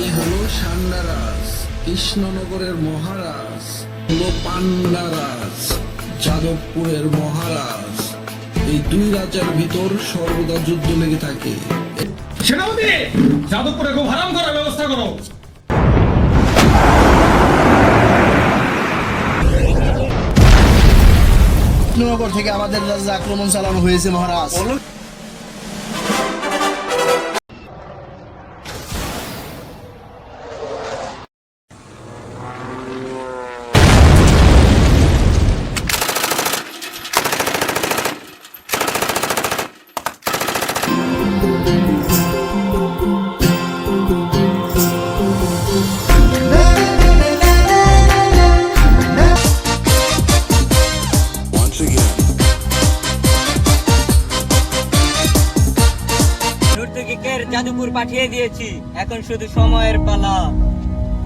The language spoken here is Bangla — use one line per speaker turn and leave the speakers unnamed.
এই হলো সান্ডারাজ, কৃষ্ণনগরের মহারাজ, হলো পান্ডারাজ, যাদবপুরের মহারাজ। এই দুই রাজার ভিতর সর্বদা যুদ্ধ লেগে থাকে।
সেনাপতি, যাদবপুরে খুব হারাম করার ব্যবস্থা করো।
কৃষ্ণনগর থেকে আমাদের রাজ্যে আক্রমণ চালানো হয়েছে মহারাজ।
নর্তকীকে যাদবপুর পাঠিয়ে দিয়েছি, এখন শুধু সময়ের পালা।